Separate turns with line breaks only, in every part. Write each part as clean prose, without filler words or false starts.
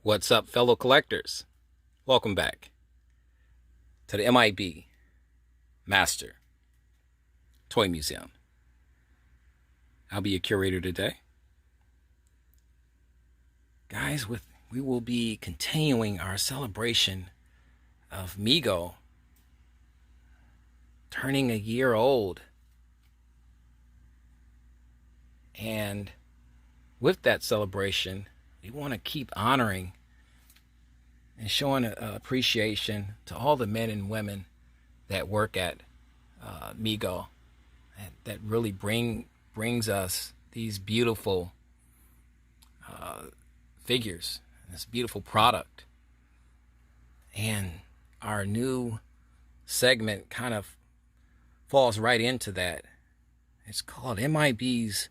What's up, fellow collectors? Welcome back to the M.I.B. Master Toy Museum. I'll be your curator today. Guys, we will be continuing our celebration of Mego turning a year old. And with that celebration, we want to keep honoring and showing appreciation to all the men and women that work at Mego, that really brings us these beautiful figures, this beautiful product. And our new segment kind of falls right into that. It's called M.I.B's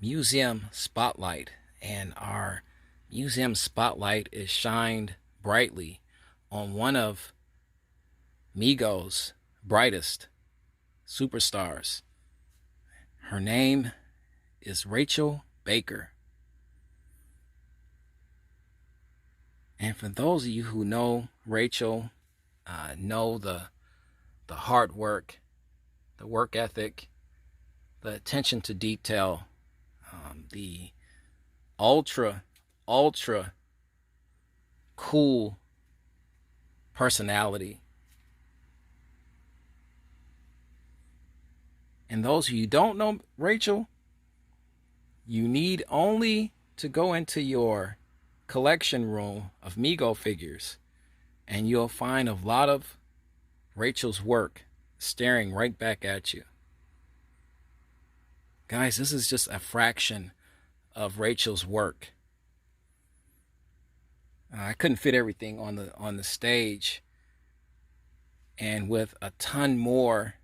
Museum Spotlight, and our museum spotlight is shined brightly on one of Mego's brightest superstars. Her name is Rachel Baker. And for those of you who know Rachel, know the hard work, the work ethic, the attention to detail, the ultra cool personality. And those of you who don't know Rachel, you need only to go into your collection room of Mego figures and you'll find a lot of Rachel's work staring right back at you. Guys, this is just a fraction of Rachel's work. I couldn't fit everything on the stage, and with a ton more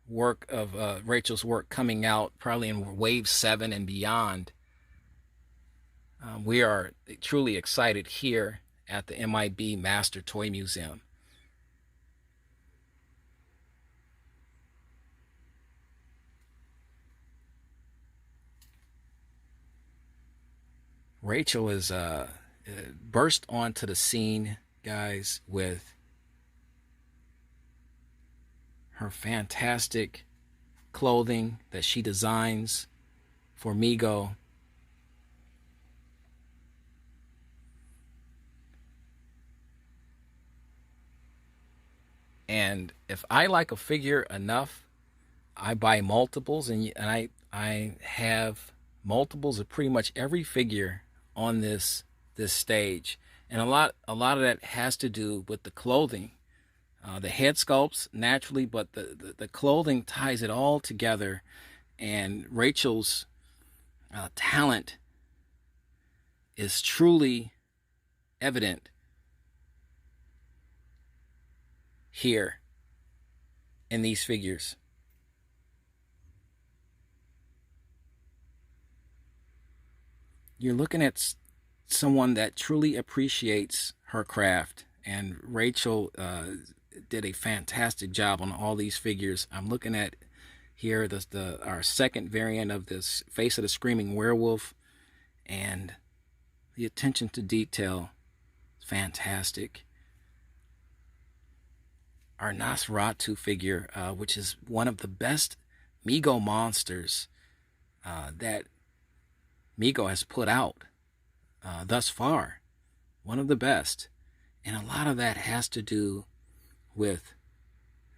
work of Rachel's work coming out, probably in Wave 7 and beyond, we are truly excited here at the M.I.B. Master Toy Museum. Rachel is burst onto the scene, guys, with her fantastic clothing that she designs for Mego. And if I like a figure enough, I buy multiples, and I have multiples of pretty much every figure on this stage. And a lot of that has to do with the clothing. The head sculpts naturally, but the clothing ties it all together. And Rachel's talent is truly evident here in these figures. You're looking at someone that truly appreciates her craft, and Rachel did a fantastic job on all these figures. I'm looking at here our second variant of this Face of the Screaming Werewolf, and the attention to detail is fantastic. Our Nosferatu figure, which is one of the best Mego monsters that Mego has put out thus far. One of the best. And a lot of that has to do with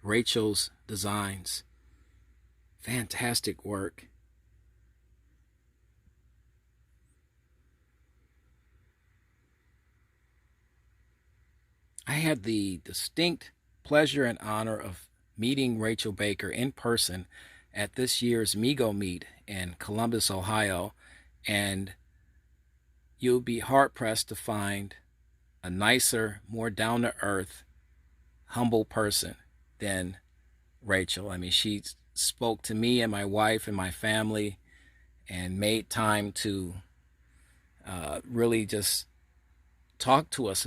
Rachel's designs. Fantastic work. I had the distinct pleasure and honor of meeting Rachel Baker in person at this year's Mego Meet in Columbus, Ohio, and you'll be hard-pressed to find a nicer, more down-to-earth, humble person than Rachel. I mean, she spoke to me and my wife and my family and made time to really just talk to us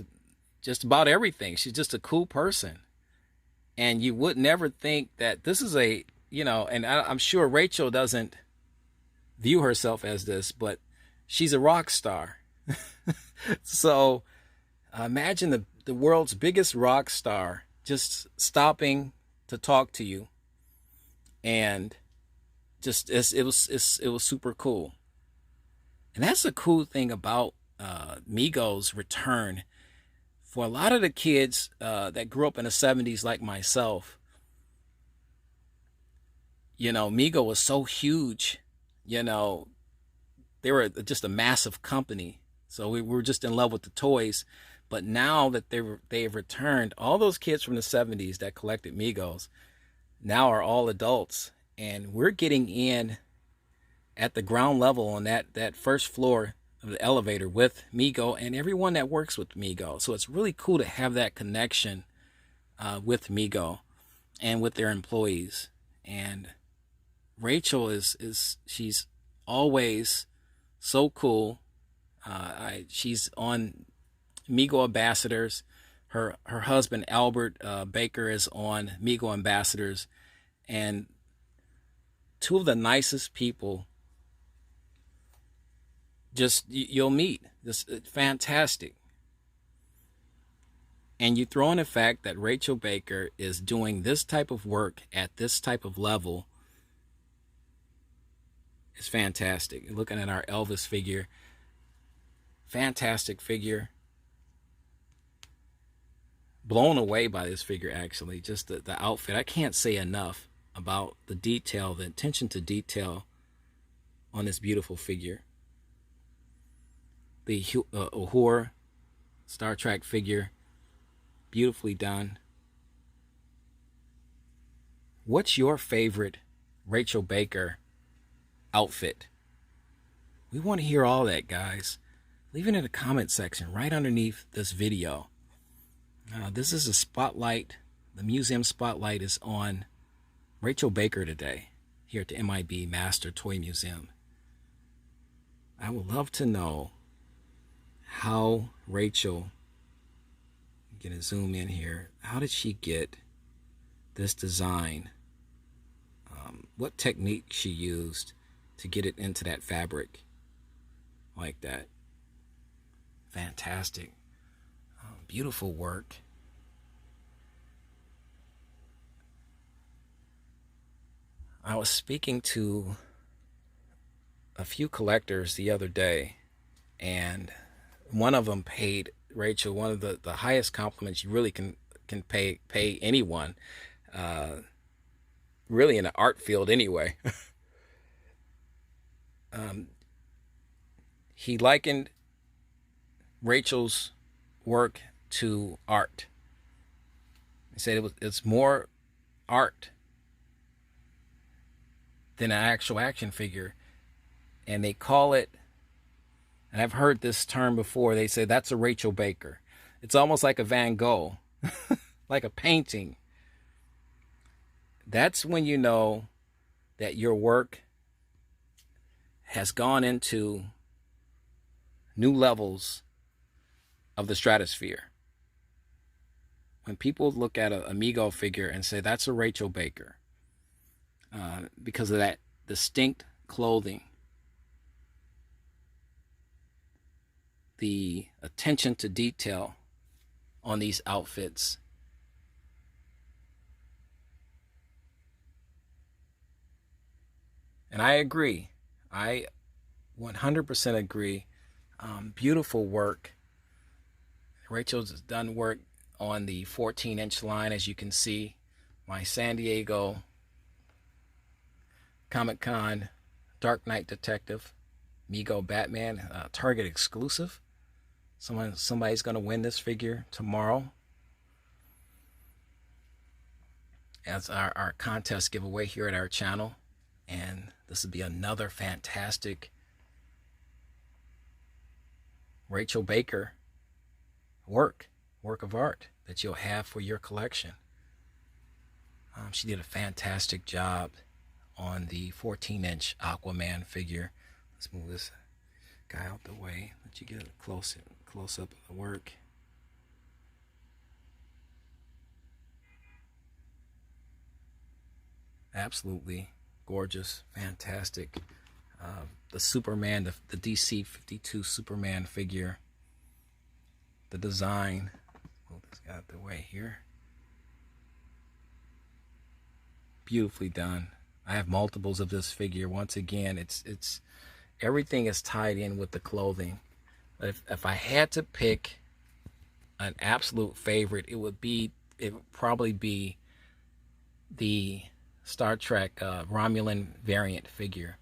just about everything. She's just a cool person. And you would never think that this is and I'm sure Rachel doesn't view herself as this, but she's a rock star. So imagine the world's biggest rock star just stopping to talk to you, and just it was super cool. And that's the cool thing about Migos' return. For a lot of the kids that grew up in the 70s like myself, Mego was so huge. You know, they were just a massive company. So we were just in love with the toys. But now that they've returned, all those kids from the 70s that collected Migos now are all adults. And we're getting in at the ground level on that first floor of the elevator with Mego and everyone that works with Mego. So it's really cool to have that connection with Mego and with their employees. And Rachel she's always so cool. She's on Mego Ambassadors. Her husband Albert Baker is on Mego Ambassadors, and two of the nicest people just you'll meet. Just fantastic. And you throw in the fact that Rachel Baker is doing this type of work at this type of level. It's fantastic. Looking at our Elvis figure, fantastic figure. Blown away by this figure, actually. Just the outfit. I can't say enough about the detail, the attention to detail on this beautiful figure. The Uhura Star Trek figure, beautifully done. What's your favorite Rachel Baker outfit? We want to hear all that, guys. Leave it in the comment section right underneath this video. This is a spotlight. The museum spotlight is on Rachel Baker today here at the M.I.B. Master Toy Museum. I would love to know how Rachel, I'm going to zoom in here, how did she get this design? What technique she used to get it into that fabric like that. Fantastic. Beautiful work. I was speaking to a few collectors the other day, and one of them paid Rachel one of the highest compliments you really can pay anyone, really in the art field anyway. He likened Rachel's work to art. He said it's more art than an actual action figure, and they call it, and I've heard this term before, they say that's a Rachel Baker. It's almost like a Van Gogh, like a painting. That's when you know that your work has gone into new levels of the stratosphere. When people look at a Mego figure and say that's a Rachel Baker, because of that distinct clothing, the attention to detail on these outfits, and I agree. I 100% agree. Beautiful work. Rachel's done work on the 14-inch line, as you can see. My San Diego Comic-Con Dark Knight Detective Mego Batman, Target exclusive. Somebody's going to win this figure tomorrow as our contest giveaway here at our channel. And this will be another fantastic Rachel Baker work of art that you'll have for your collection. She did a fantastic job on the 14-inch Aquaman figure. Let's move this guy out the way, let you get a close up of the work. Absolutely gorgeous, fantastic. the Superman, the DC 52 Superman figure. The design. Move this guy out the way here. Beautifully done. I have multiples of this figure. Once again, it's everything is tied in with the clothing. If I had to pick an absolute favorite, it would probably be the Star Trek Romulan variant figure.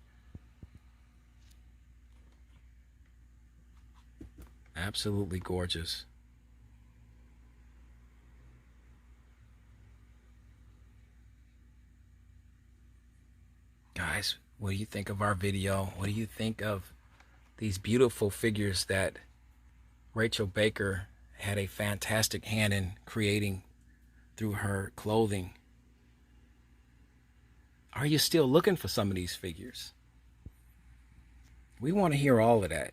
Absolutely gorgeous. Guys, what do you think of our video? What do you think of these beautiful figures that Rachel Baker had a fantastic hand in creating through her clothing? Are you still looking for some of these figures? We want to hear all of that.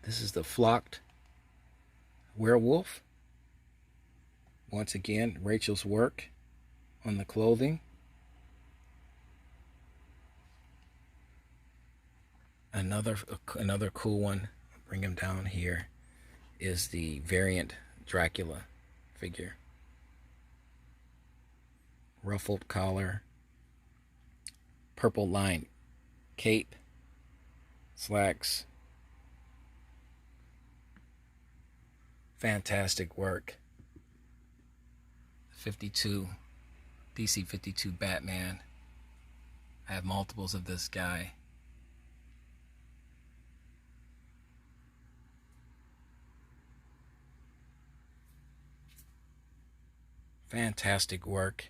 This is the flocked werewolf. Once again, Rachel's work on the clothing. Another cool one, bring him down here, is the variant Dracula figure. Ruffled collar, purple line cape, slacks. Fantastic work. 52, DC 52 Batman. I have multiples of this guy. Fantastic work.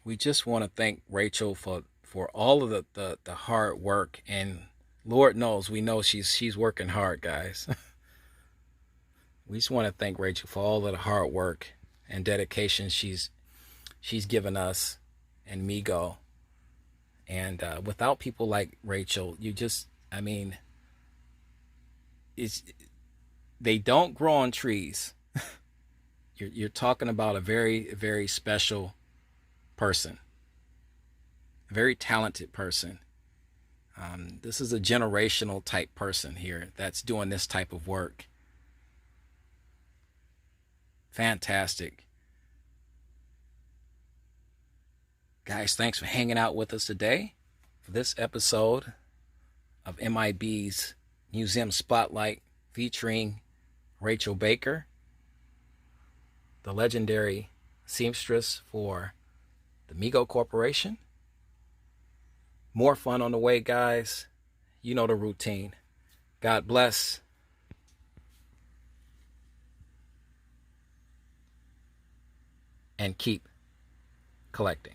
We just want to thank Rachel for all of the hard work, and Lord knows we know she's working hard, guys. We just want to thank Rachel for all of the hard work and dedication she's given us and Mego. And without people like Rachel, they don't grow on trees. You're talking about a very, very special person, a very talented person. This is a generational type person here that's doing this type of work. Fantastic. Guys, thanks for hanging out with us today for this episode of M.I.B's Museum Spotlight featuring Rachel Baker, the legendary seamstress for the Mego Corporation. More fun on the way, guys. You know the routine. God bless. And keep collecting.